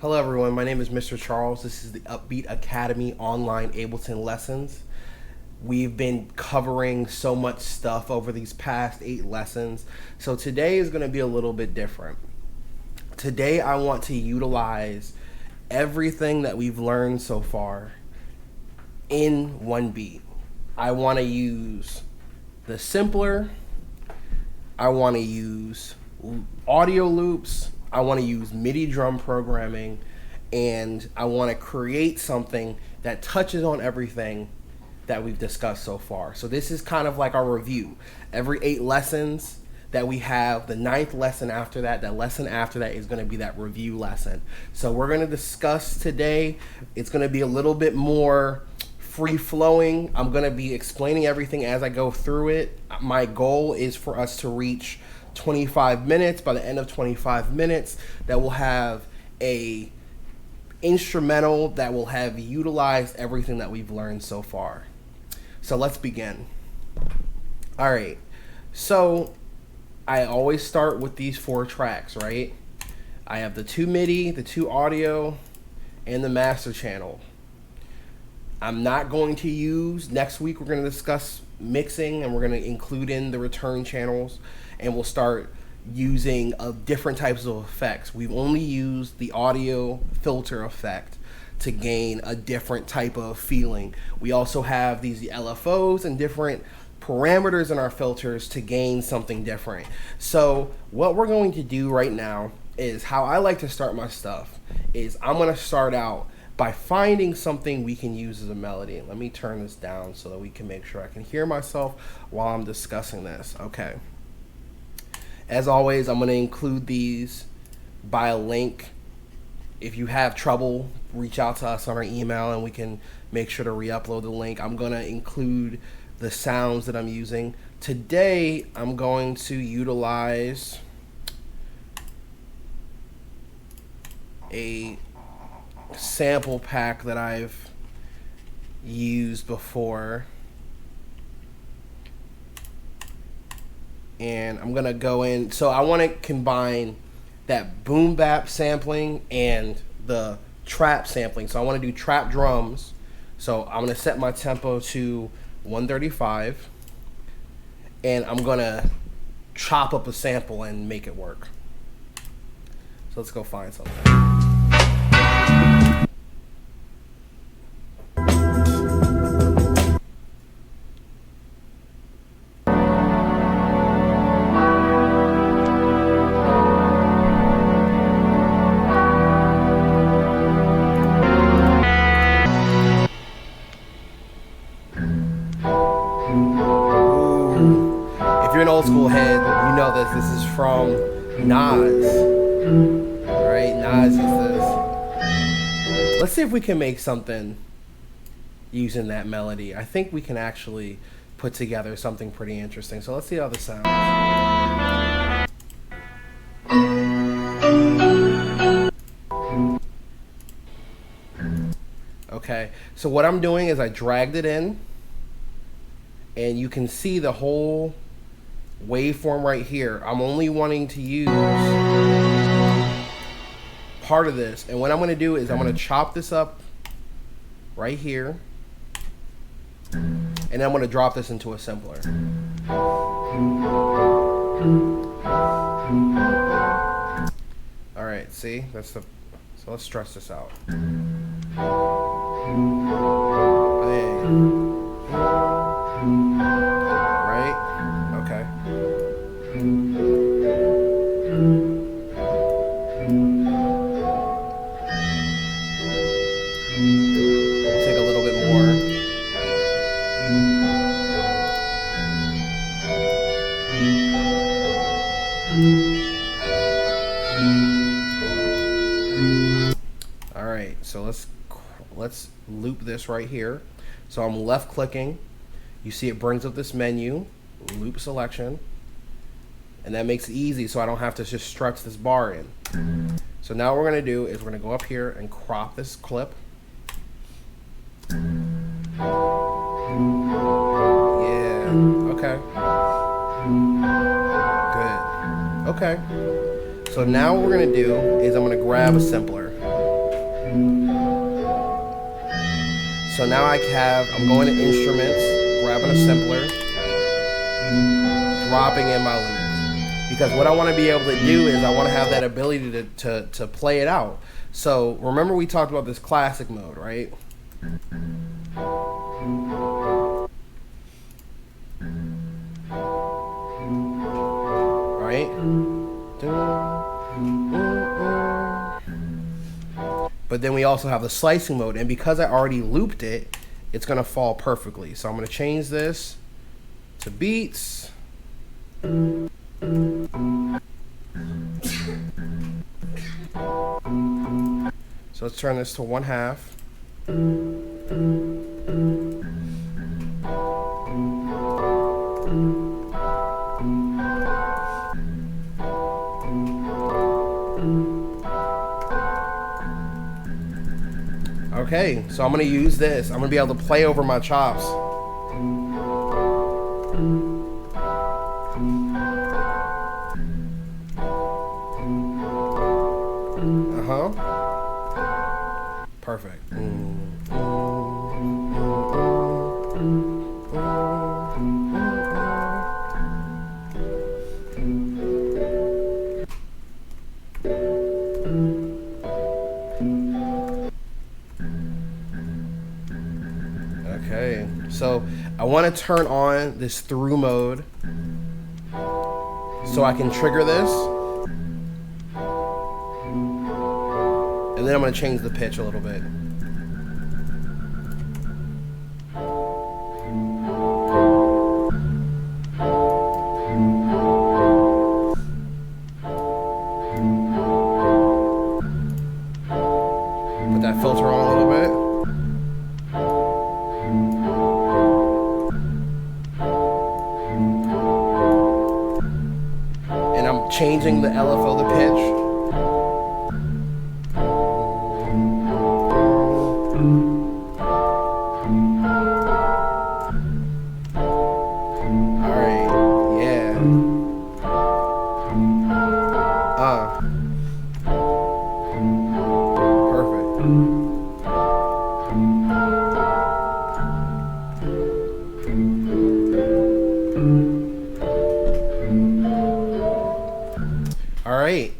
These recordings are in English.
Hello everyone, my name is Mr. Charles. This is the Upbeat Academy online Ableton lessons. We've been covering so much stuff over these past 8 lessons, so today is going to be a little bit different. Today I want to utilize everything that we've learned so far in one beat. I want to use the simpler, I want to use audio loops, I want to use MIDI drum programming, and I want to create something that touches on everything that we've discussed so far. So this is kind of like our review. Every 8 lessons that we have, the 9th lesson after that, that lesson after that is going to be that review lesson. So we're going to discuss today. It's going to be a little bit more free flowing. I'm going to be explaining everything as I go through it. My goal is for us to reach 25 minutes. By the end of 25 minutes, that will have a instrumental that will have utilized everything that we've learned so far. So let's begin. All right, so I always start with these 4 tracks, right? I have the 2 MIDI, the 2 audio, and the master channel. I'm not going to use, next week we're going to discuss mixing, and we're going to include in the return channels, and we'll start using different types of effects. We've only used the audio filter effect to gain a different type of feeling. We also have these LFOs and different parameters in our filters to gain something different. So what we're going to do right now is how I like to start my stuff is I'm going to start out by finding something we can use as a melody. Let me turn this down so that we can make sure I can hear myself while I'm discussing this. Okay. As always, I'm going to include these by a link. If you have trouble, reach out to us on our email and we can make sure to re-upload the link. I'm going to include the sounds that I'm using. Today, I'm going to utilize a sample pack that I've used before. And I'm gonna go in, so I want to combine that boom bap sampling and the trap sampling. So I want to do trap drums. So I'm gonna set my tempo to 135, and I'm gonna chop up a sample and make it work. So let's go find something. If you're an old school head, you know that this is from Nas. Right? Nas used this. Let's see if we can make something using that melody. I think we can actually put together something pretty interesting. So let's see how this sounds. Okay, so what I'm doing is I dragged it in, and you can see the whole waveform right here. I'm only wanting to use part of this, and what I'm going to do is I'm going to chop this up right here, and then I'm going to drop this into a sampler. All right, see, that's the. So let's stress this out. Right? Okay. Take a little bit more. All right, so let's loop this right here. So I'm left clicking. You see it brings up this menu, loop selection, and that makes it easy so I don't have to just stretch this bar in. So now what we're gonna do is we're gonna go up here and crop this clip. Yeah, okay. Good. Okay. So now what we're gonna do is I'm gonna grab a simpler. So now I'm going to instruments, grabbing a simpler, dropping in my loops. Because what I want to be able to do is I want to have that ability to play it out. So remember we talked about this classic mode, right? Right? But then we also have the slicing mode, and because I already looped it, it's gonna fall perfectly. So I'm gonna change this to beats. So let's turn this to 1/2. Okay, so I'm gonna use this. I'm gonna be able to play over my chops. Perfect. Okay, so I want to turn on this through mode so I can trigger this. And then I'm going to change the pitch a little bit. Put that filter on a little bit. And I'm changing the LFO, the pitch. Alright,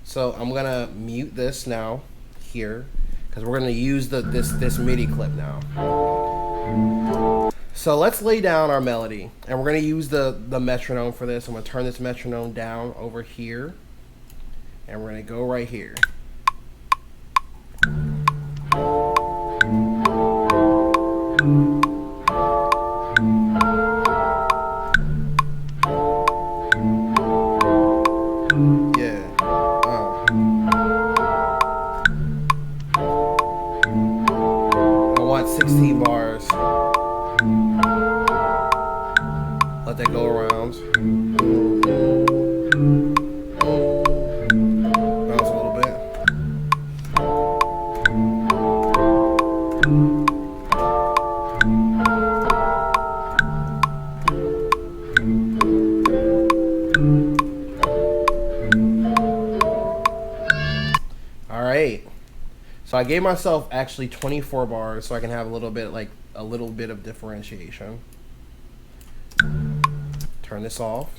so I'm gonna mute this now here because we're gonna use this MIDI clip now. So let's lay down our melody, and we're gonna use the metronome for this. I'm gonna turn this metronome down over here, and we're gonna go right here. I want 16 bars. Let that go around. Bounce a little bit. Alright. So I gave myself actually 24 bars so I can have a little bit of differentiation. Turn this off.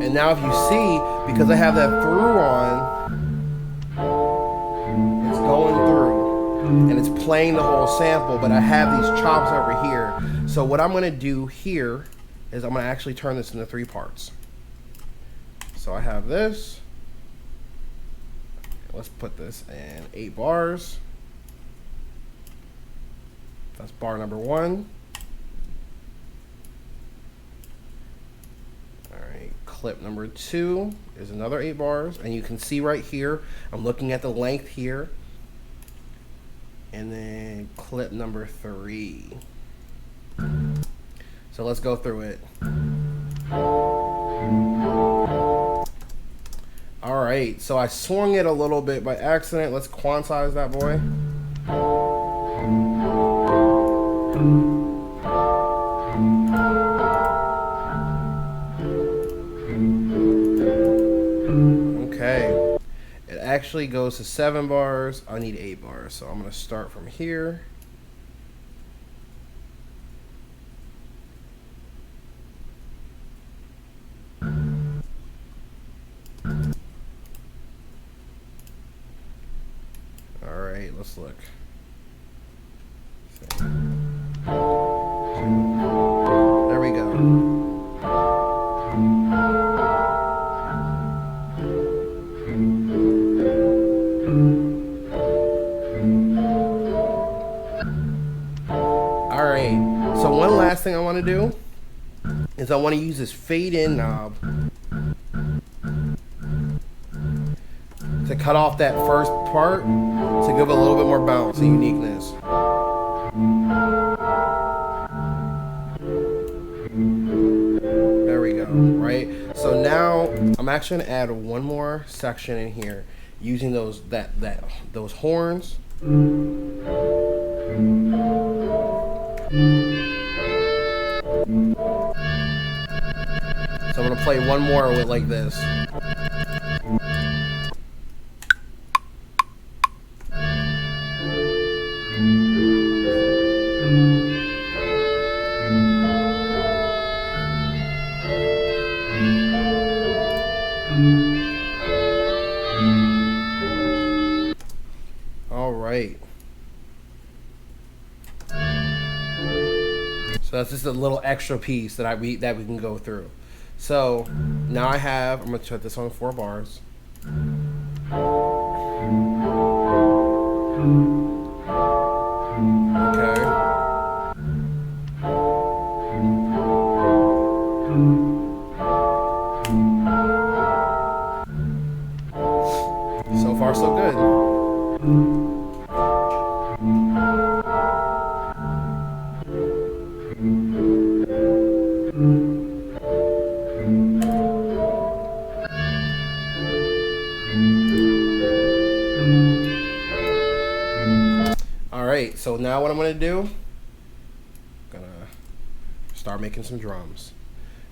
And now if you see, because I have that through on, it's going through and it's playing the whole sample, but I have these chops over here. So what I'm gonna do here is I'm gonna actually turn this into 3 parts. So I have this. Let's put this in 8 bars. That's bar number 1. Alright, clip number 2 is another 8 bars. And you can see right here, I'm looking at the length here. And then clip number 3. So let's go through it. Alright, so I swung it a little bit by accident. Let's quantize that boy. Okay. actually goes to 7 bars. I need 8 bars. So I'm going to start from here. All right, let's look. There we go. All right, so one last thing I want to do is I want to use this fade in knob to cut off that first part to give it a little bit more bounce and uniqueness. There we go, right? So now I'm actually gonna add one more section in here using those horns. So I'm gonna play one more with like this. All right. So that's just a little extra piece that we can go through. So now I'm gonna put this on 4 bars. Okay. So far, so good. All right, so now what I'm gonna do, start making some drums.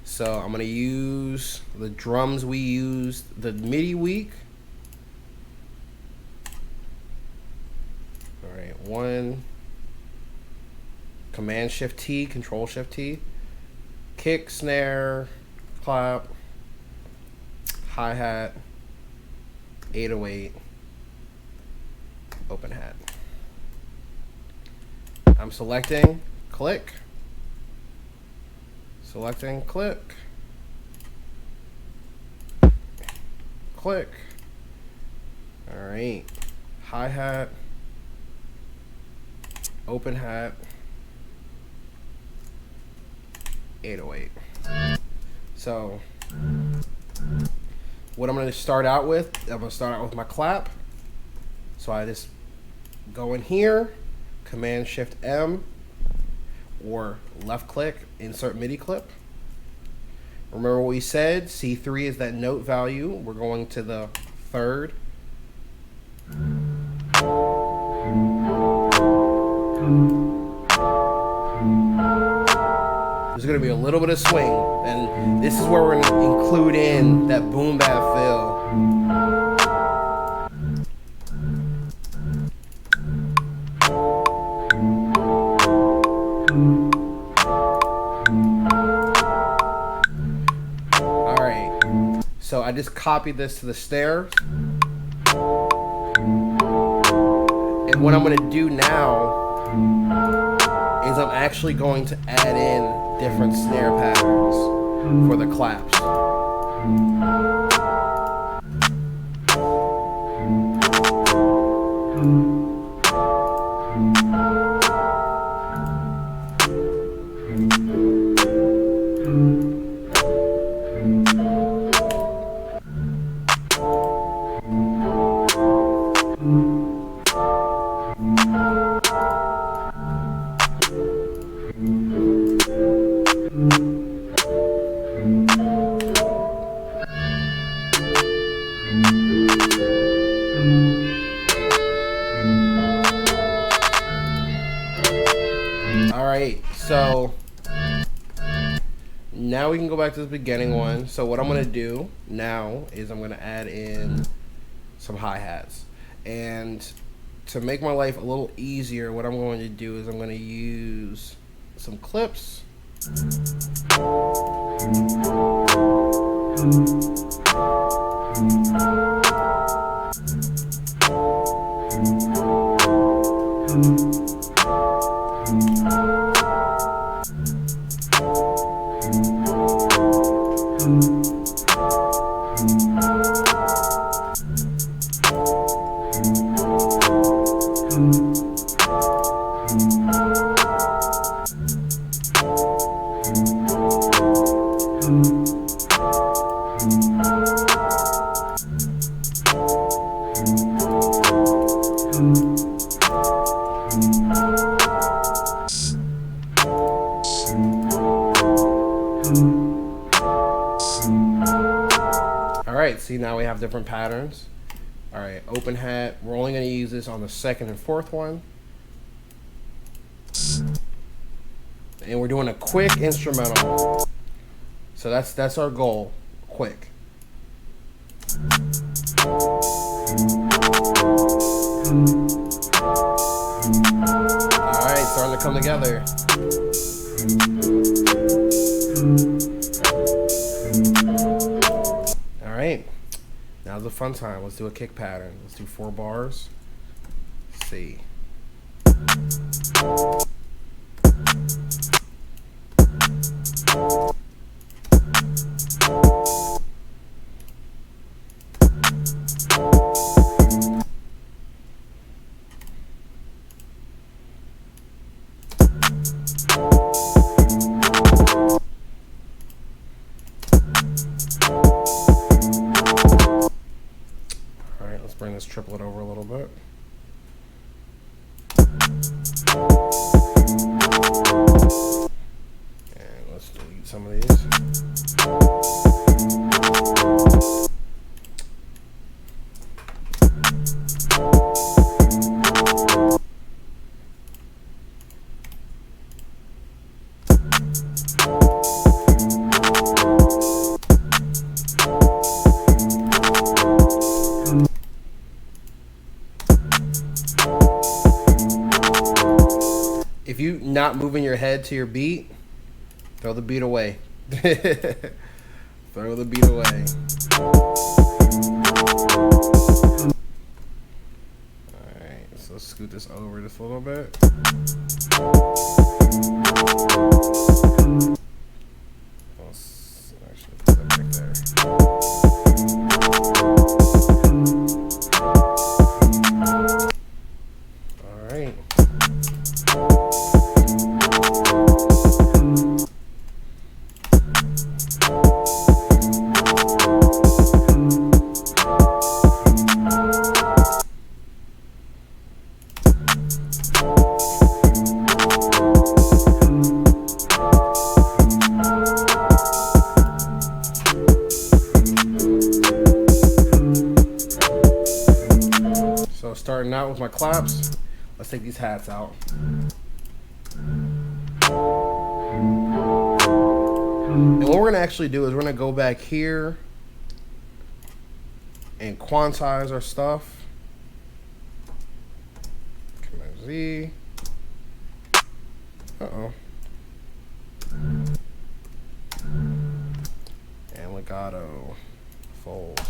So I'm gonna use the drums we used the MIDI week. All right, 1, Command Shift T, Control Shift T, kick, snare, clap, hi-hat, 808, open hat. I'm selecting, click, selecting, click, click. All right, hi-hat, open hat, 808. So what I'm going to start out with, my clap. So I just go in here, Command Shift M, or left click, insert MIDI clip. Remember what we said, C3 is that note value. We're going to the 3rd. There's going to be a little bit of swing, and this is where we're going to include in that boom bap fill. Alright, so I just copied this to the snare. And what I'm going to do now is I'm actually going to add in different snare patterns for the claps. Alright, so now we can go back to the beginning one. So what I'm going to do now is I'm going to add in some hi-hats. And to make my life a little easier, what I'm going to do is I'm going to use some clips. Alright, see, now we have different patterns. Alright, open hat. We're only going to use this on the second and fourth one. And we're doing a quick instrumental. So that's our goal. Quick. Alright, starting to come together. Alright. Now's the fun time. Let's do a kick pattern. Let's do 4 bars. Let's see. Bring this triplet over a little bit. And let's delete some of these. If you not moving your head to your beat, throw the beat away. Throw the beat away. Alright, so let's scoot this over just a little bit. Let's actually put that back there. Alright. So starting out with my claps, let's take these hats out. And what we're going to actually do is we're going to go back here and quantize our stuff. Command Z. Uh-oh. And legato. Fold.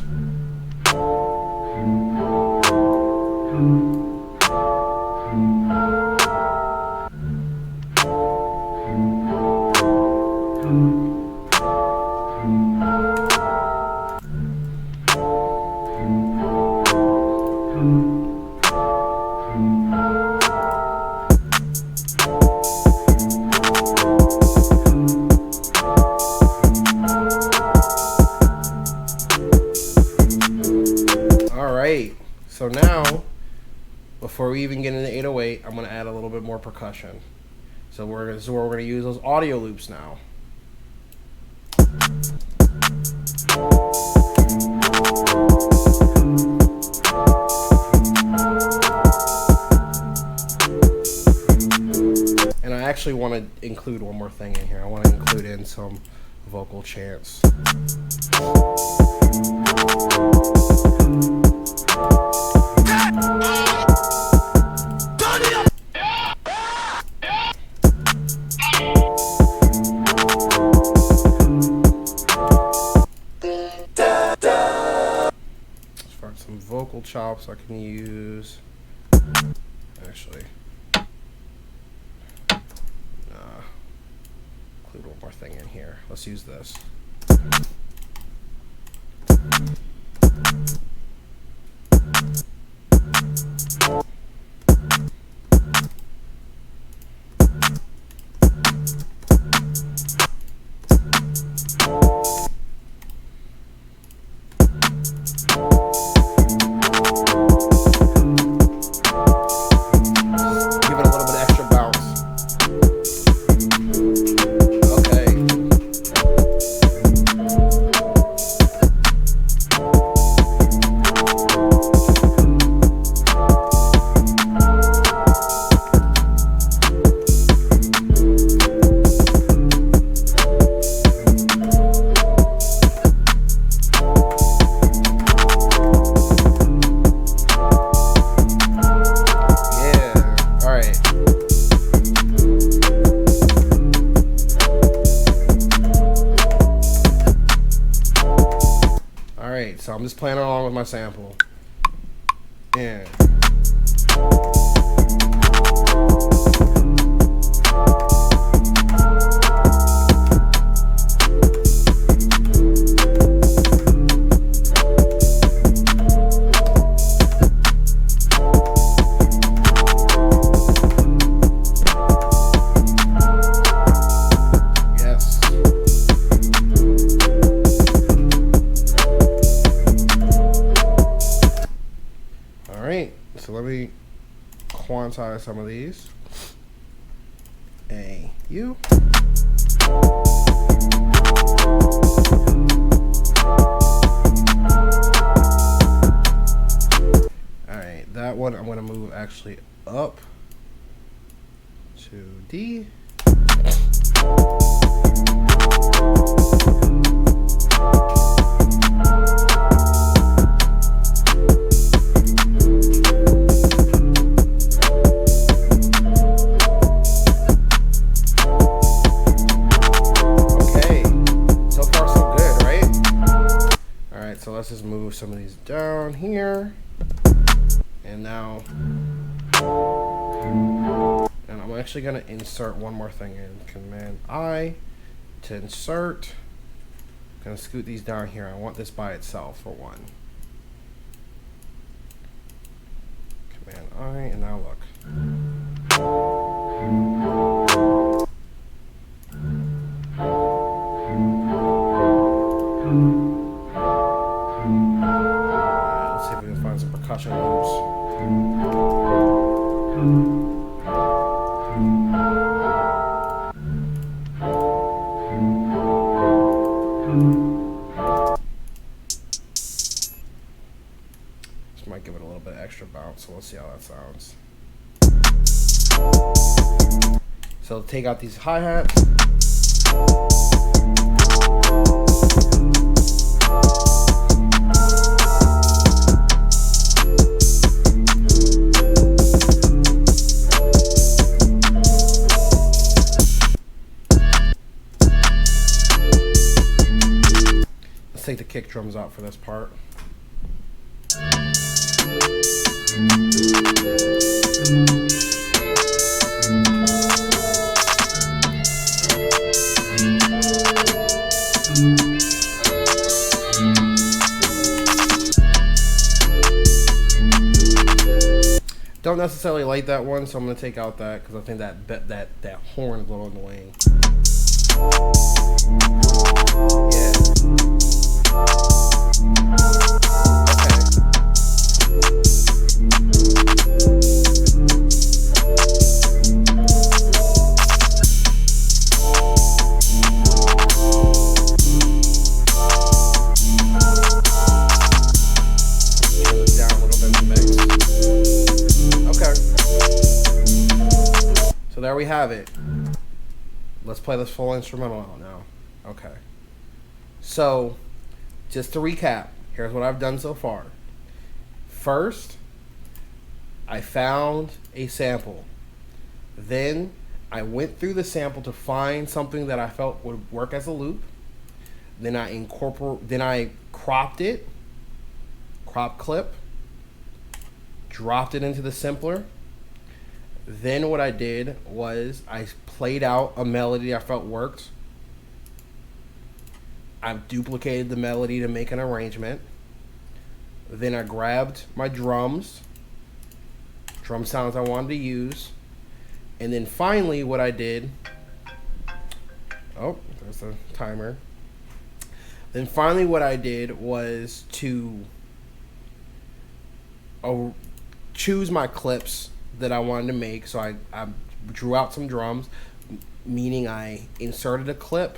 Alright, so now, before we even get into 808, I'm going to add a little bit more percussion. So this is where we're going to use those audio loops now. And I actually want to include one more thing in here. I want to include in some vocal chants. sample chops I can use. Actually, include one more thing in here. Let's use this. So I'm just playing along with my sample. And so let me quantize some of these. A U. Alright, that one I'm gonna move actually up to D. So let's just move some of these down here. And now, and I'm actually gonna insert one more thing in. Command I to insert. Gonna scoot these down here. I want this by itself for one. Command I, and now look. Percussion loops. This might give it a little bit extra bounce, so let's see how that sounds. So take out these hi-hats. Take the kick drums out for this part. Don't necessarily like that one, so I'm going to take out that because I think that horn is a little annoying. Yeah. So there we have it. Let's play this full instrumental out now. Okay. So, just to recap, here's what I've done so far. First, I found a sample. Then, I went through the sample to find something that I felt would work as a loop. Then I cropped it, crop clip, dropped it into the simpler. Then what I did was I played out a melody I felt worked. I duplicated the melody to make an arrangement. Then I grabbed my drum sounds I wanted to use. And then finally what I did, oh, there's a timer. Then finally what I did was to choose my clips that I wanted to make. So I drew out some drums, meaning I inserted a clip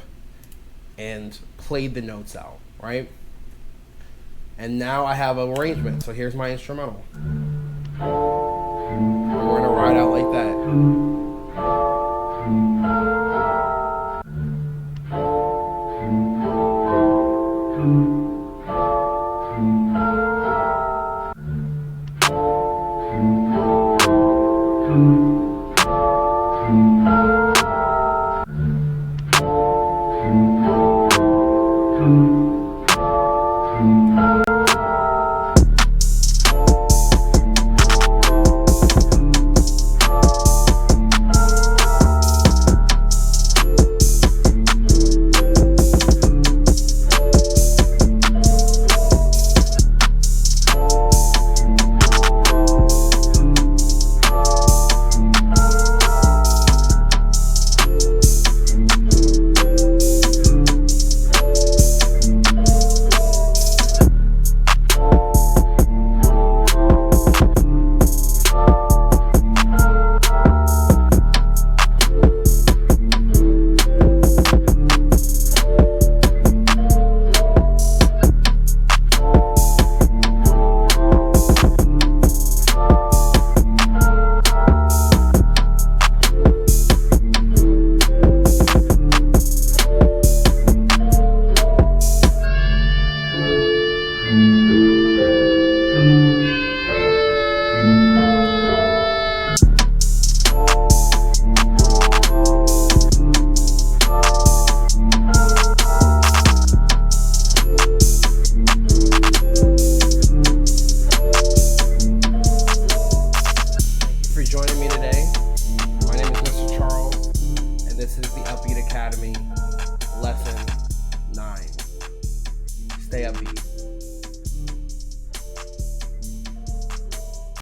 and played the notes out, right? And now I have an arrangement. So here's my instrumental. And we're gonna ride out like that. Joining me today. My name is Mr. Charles, and this is the Upbeat Academy, Lesson 9. Stay upbeat.